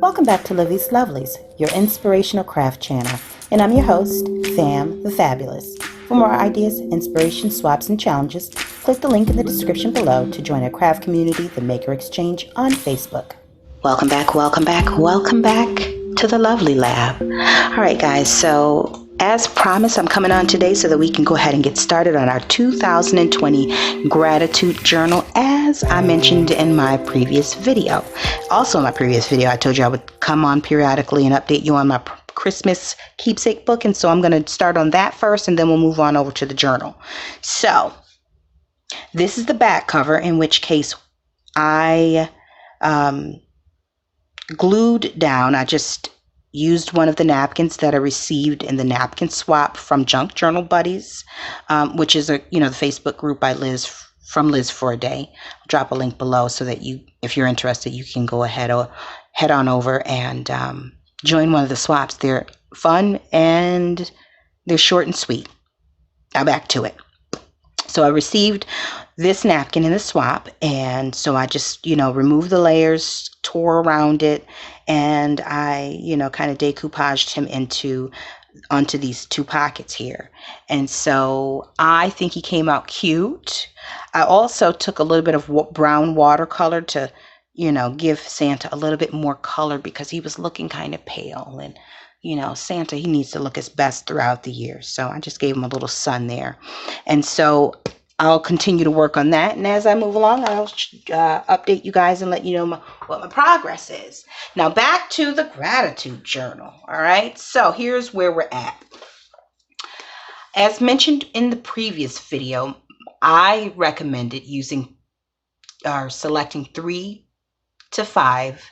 Welcome back to Lovelies, your inspirational craft channel, and I'm your host, Fam the Fabulous. For more ideas, inspiration, swaps, and challenges, click the link in the description below to join our craft community, the Maker Exchange, on Facebook. Welcome back to the Lovely Lab. All right, guys, so as promised, I'm coming on today so that we can go ahead and get started on our 2020 gratitude journal, as I mentioned in my previous video. Also in my previous video, I told you I would come on periodically and update you on my Christmas keepsake book, and so I'm going to start on that first, and then we'll move on over to the journal. So this is the back cover, in which case I glued down. I just used one of the napkins that I received in the napkin swap from Junk Journal Buddies, which is the Facebook group by Liz from Liz for a Day. I'll drop a link below so that you, if you're interested, you can go ahead or head on over and join one of the swaps. They're fun and they're short and sweet. Now back to it. So I received this napkin in the swap, and so I just, removed the layers, tore around it, and I, kind of decoupaged him onto these two pockets here. And so I think he came out cute. I also took a little bit of brown watercolor to, give Santa a little bit more color, because he was looking kind of pale, and Santa, he needs to look his best throughout the year. So I just gave him a little sun there. And so I'll continue to work on that. And as I move along, I'll update you guys and let you know what my progress is. Now back to the gratitude journal. All right. So here's where we're at. As mentioned in the previous video, I recommended selecting 3 to 5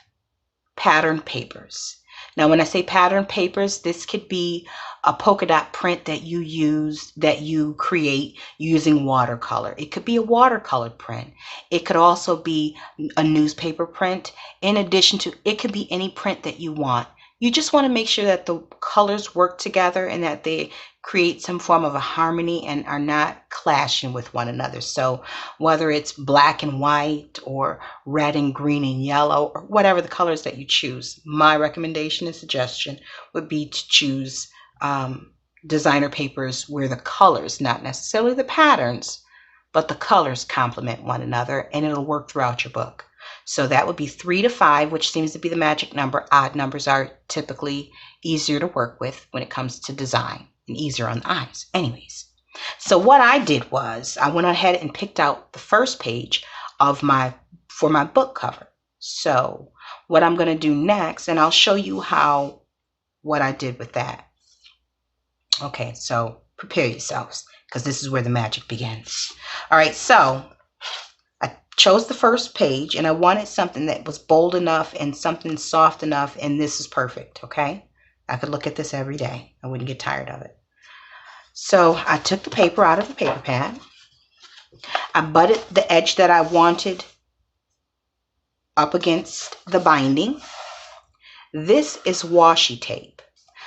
pattern papers. Now, when I say pattern papers, this could be a polka dot print that you create using watercolor. It could be a watercolor print. It could also be a newspaper print. In addition to, it could be any print that you want. You just want to make sure that the colors work together and that they create some form of a harmony and are not clashing with one another. So whether it's black and white or red and green and yellow, or whatever the colors that you choose, my recommendation and suggestion would be to choose designer papers where the colors, not necessarily the patterns, but the colors complement one another, and it'll work throughout your book. So that would be 3 to 5, which seems to be the magic number. Odd numbers are typically easier to work with when it comes to design and easier on the eyes. Anyways, so what I did was I went ahead and picked out the first page for my book cover. So what I'm going to do next, and I'll show you what I did with that. Okay, so prepare yourselves, because this is where the magic begins. All right, so I chose the first page, and I wanted something that was bold enough and something soft enough, and this is perfect, okay? I could look at this every day. I wouldn't get tired of it. So I took the paper out of the paper pad. I butted the edge that I wanted up against the binding. This is washi tape.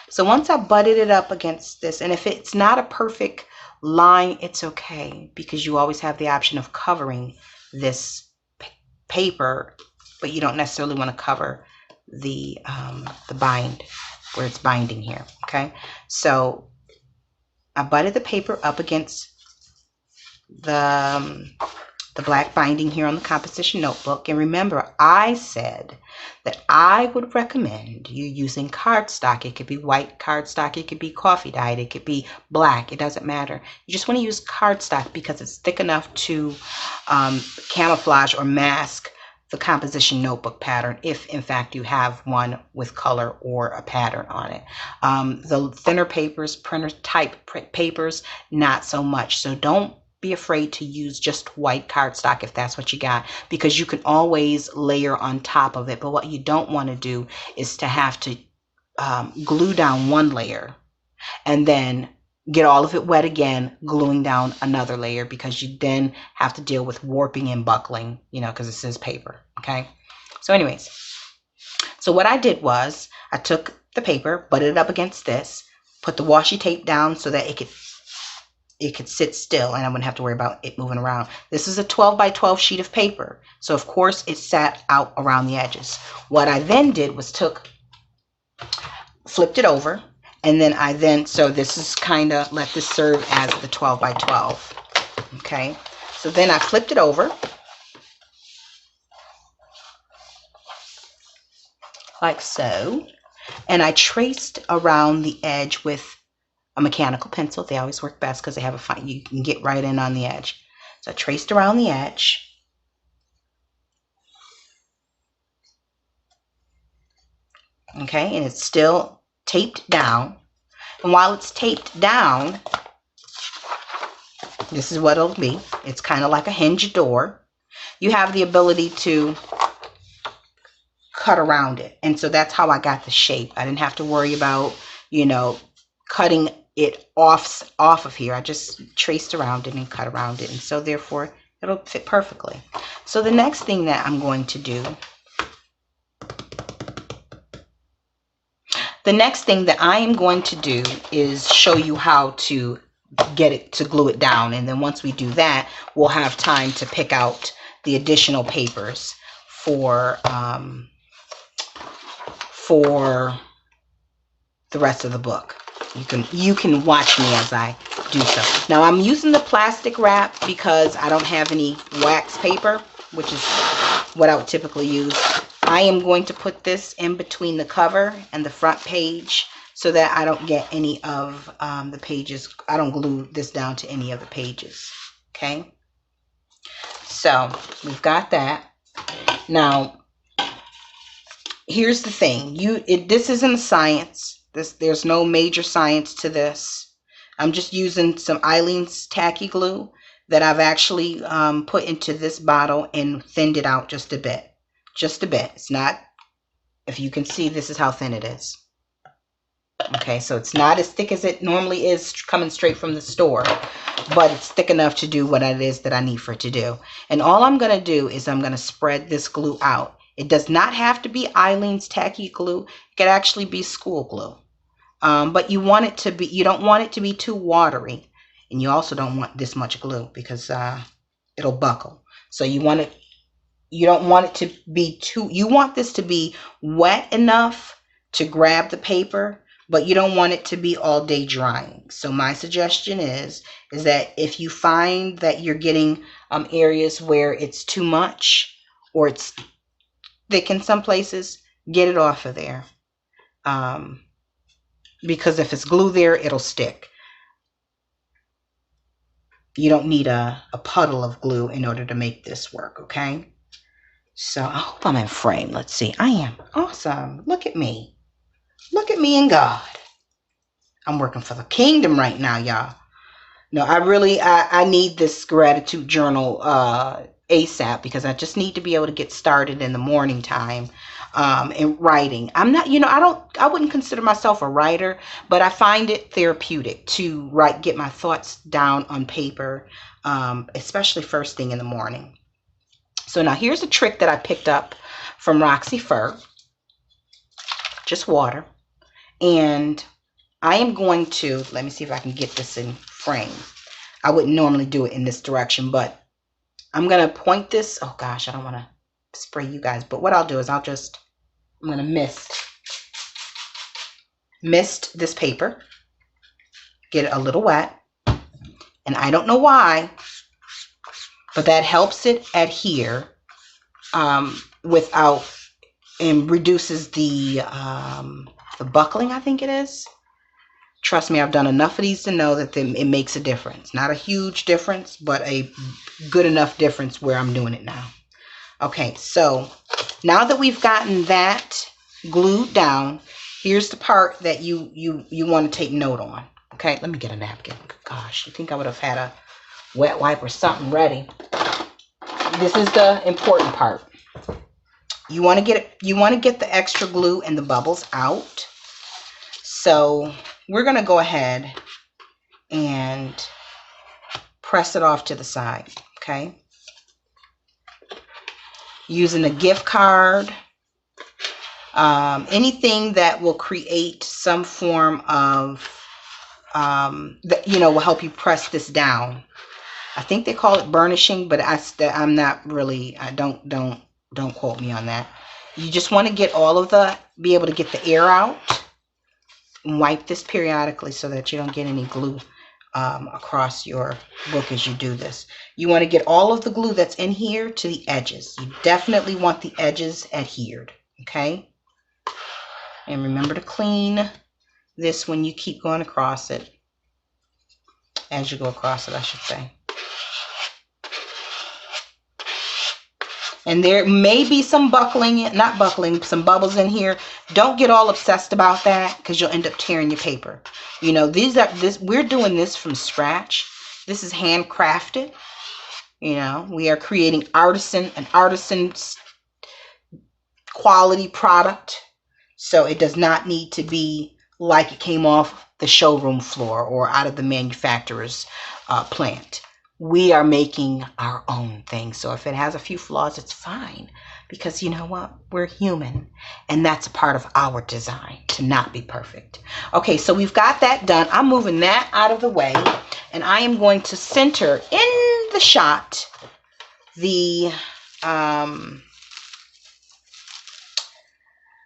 So once I butted it up against this, and if it's not a perfect line, it's okay, because you always have the option of covering this paper, but you don't necessarily want to cover the bind where it's binding here. Okay, so I butted the paper up against the black binding here on the composition notebook. And remember, I said that I would recommend you using cardstock. It could be white cardstock, it could be coffee dyed, it could be black, it doesn't matter. You just want to use cardstock because it's thick enough to camouflage or mask the composition notebook pattern, if in fact you have one with color or a pattern on it. The thinner papers, printer type papers, not so much. So don't be afraid to use just white cardstock if that's what you got, because you can always layer on top of it. But what you don't want to do is to have to glue down one layer and then get all of it wet again, gluing down another layer, because you then have to deal with warping and buckling, because this is paper. Okay, so anyways, so what I did was I took the paper, butted it up against this, put the washi tape down so that it could it could sit still and I wouldn't have to worry about it moving around. This is a 12 by 12 sheet of paper. So of course it sat out around the edges. What I then did was flipped it over, and then so this is kind of, let this serve as the 12 by 12. Okay. So then I flipped it over like so, and I traced around the edge with a mechanical pencil. They always work best because they have a fine, you can get right in on the edge. So I traced around the edge. Okay, and it's still taped down. And while it's taped down, this is what it'll be. It's kind of like a hinged door. You have the ability to cut around it. And so that's how I got the shape. I didn't have to worry about, you know, cutting it off of here. I just traced around it and cut around it, and so therefore it'll fit perfectly. So the next thing that I'm going to do, is show you how to get it to glue it down, and then once we do that, we'll have time to pick out the additional papers for the rest of the book. You can watch me as I do so. Now I'm using the plastic wrap because I don't have any wax paper, which is what I would typically use. I am going to put this in between the cover and the front page so that I don't get any of the pages. I don't glue this down to any of the pages. Okay. So we've got that. Now, here's the thing. This isn't a science. There's no major science to this. I'm just using some Eileen's tacky glue that I've actually put into this bottle and thinned it out just a bit. Just a bit. It's not, if you can see, this is how thin it is. Okay, so it's not as thick as it normally is coming straight from the store, but it's thick enough to do what it is that I need for it to do. And all I'm going to do is I'm going to spread this glue out. It does not have to be Eileen's tacky glue. It could actually be school glue. But you want it to be, you don't want it to be too watery, and you also don't want this much glue because it'll buckle. So you don't want it to be too, you want this to be wet enough to grab the paper, but you don't want it to be all day drying. So my suggestion is that if you find that you're getting areas where it's too much or it's thick in some places, get it off of there. Because if it's glue there, it'll stick. You don't need a puddle of glue in order to make this work, okay? So I hope I'm in frame. Let's see. I am. Awesome. Look at me. Look at me and God. I'm working for the kingdom right now, y'all. No, I need this gratitude journal ASAP because I just need to be able to get started in the morning time. In writing. I'm not, I wouldn't consider myself a writer, but I find it therapeutic to get my thoughts down on paper, especially first thing in the morning. So now here's a trick that I picked up from Roxy Fur. Just water. And I am going to, let me see if I can get this in frame. I wouldn't normally do it in this direction, but I'm going to point this. Oh gosh, I don't want to spray you guys, but what I'll do is I'm going to mist this paper, get it a little wet, and I don't know why, but that helps it adhere without, and reduces the buckling, I think it is. Trust me, I've done enough of these to know that it makes a difference. Not a huge difference, but a good enough difference where I'm doing it now. Okay, so now that we've gotten that glued down, here's the part that you want to take note on. Okay, let me get a napkin. Gosh, you think I would have had a wet wipe or something ready. This is the important part. You want to get the extra glue and the bubbles out. So we're going to go ahead and press it off to the side, okay? Using a gift card, anything that will create some form of that, you know, will help you press this down. I think they call it burnishing, but I'm not really, don't quote me on that. You just want to get all of be able to get the air out and wipe this periodically so that you don't get any glue across your book as you do this. You want to get all of the glue that's in here to the edges. You definitely want the edges adhered, okay? And remember to clean this when you keep going across it. As you go across it, I should say. And there may be some some bubbles in here. Don't get all obsessed about that because you'll end up tearing your paper. You know, we're doing this from scratch. This is handcrafted. You know, we are creating an artisan quality product. So it does not need to be like it came off the showroom floor or out of the manufacturer's plant. We are making our own thing. So if it has a few flaws, it's fine. Because you know what? We're human. And that's a part of our design, to not be perfect. Okay, so we've got that done. I'm moving that out of the way. And I am going to center in the shot the...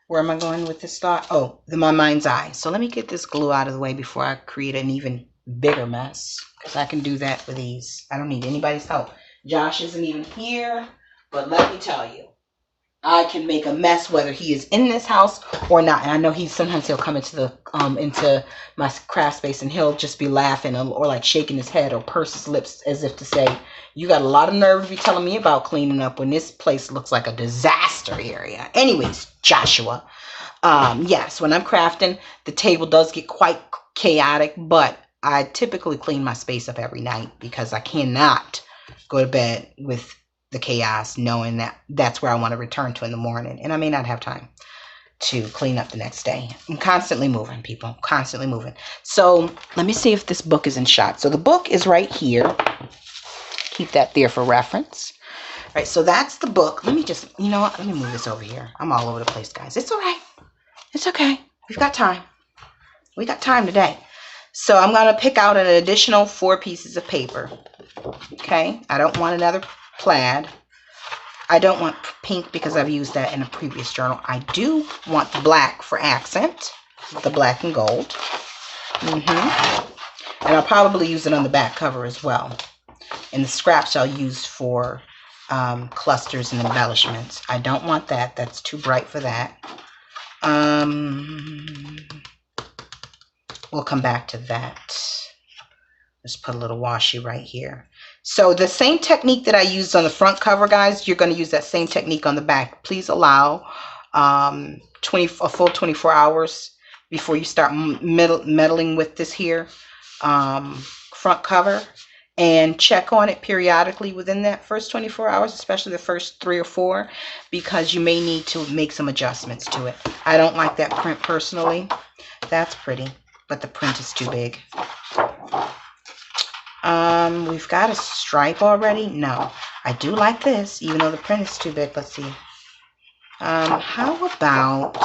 where am I going with this thought? Oh, my mind's eye. So let me get this glue out of the way before I create an even bigger mess. Because I can do that with ease. I don't need anybody's help. Josh isn't even here. But let me tell you, I can make a mess whether he is in this house or not. And I know sometimes he'll come into my craft space and he'll just be laughing or like shaking his head or purse his lips as if to say, you got a lot of nerve to be telling me about cleaning up when this place looks like a disaster area. Anyways, Joshua, yes, when I'm crafting, the table does get quite chaotic, but I typically clean my space up every night because I cannot go to bed with the chaos knowing that that's where I want to return to in the morning. And I may not have time to clean up the next day. I'm constantly moving, people, constantly moving. So let me see if this book is in shot. So the book is right here. Keep that there for reference. All right, so that's the book. Let me just, you know what? Let me move this over here. I'm all over the place, guys. It's all right. It's okay. We've got time. We got time today. So I'm going to pick out an additional 4 pieces of paper. Okay. I don't want another plaid. I don't want pink because I've used that in a previous journal. I do want the black for accent. The black and gold. And I'll probably use it on the back cover as well. And the scraps I'll use for clusters and embellishments. I don't want that. That's too bright for that. We'll come back to that. Just put a little washi right here. So the same technique that I used on the front cover, guys, you're going to use that same technique on the back. Please allow a full 24 hours before you start meddling with this here front cover. And check on it periodically within that first 24 hours, especially the first 3 or 4, because you may need to make some adjustments to it. I don't like that print personally. That's pretty, but the print is too big. We've got a stripe already. No, I do like this, even though the print is too big. Let's see. How about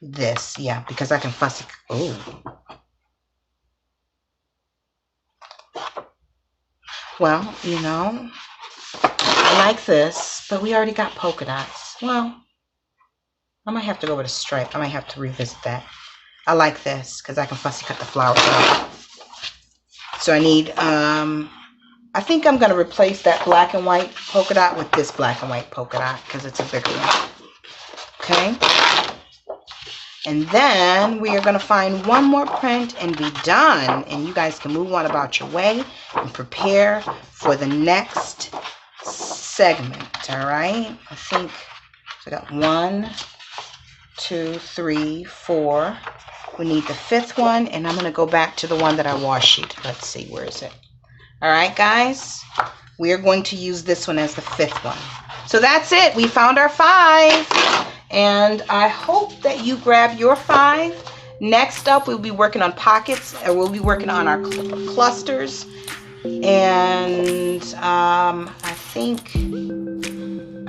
this? Yeah, because I can fussy. Oh. Well, you know, I like this, but we already got polka dots. Well, I might have to go with a stripe. I might have to revisit that. I like this because I can fussy cut the flowers out. So I need, I think I'm going to replace that black and white polka dot with this black and white polka dot because it's a bigger one. Okay. And then we are going to find one more print and be done. And you guys can move on about your way and prepare for the next segment. All right. I think I got 1, 2, 3, 4. We need the 5th one. And I'm going to go back to the one that I washi. Let's see. Where is it? All right, guys. We are going to use this one as the 5th one. So that's it. We found our 5. And I hope that you grab your 5. Next up, we'll be working on pockets, or we'll be working on our clusters. And I think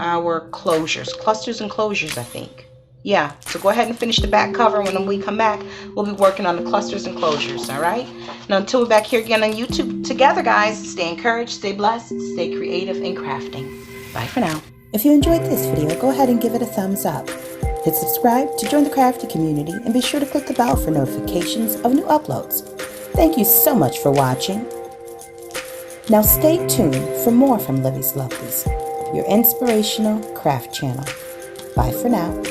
our closures. Clusters and closures, I think. Yeah, so go ahead and finish the back cover. When we come back, we'll be working on the clusters and closures, all right? Now, until we're back here again on YouTube together, guys, stay encouraged, stay blessed, stay creative in crafting. Bye for now. If you enjoyed this video, go ahead and give it a thumbs up. Hit subscribe to join the crafty community and be sure to click the bell for notifications of new uploads. Thank you so much for watching. Now stay tuned for more from Livie's Lovelies, your inspirational craft channel. Bye for now.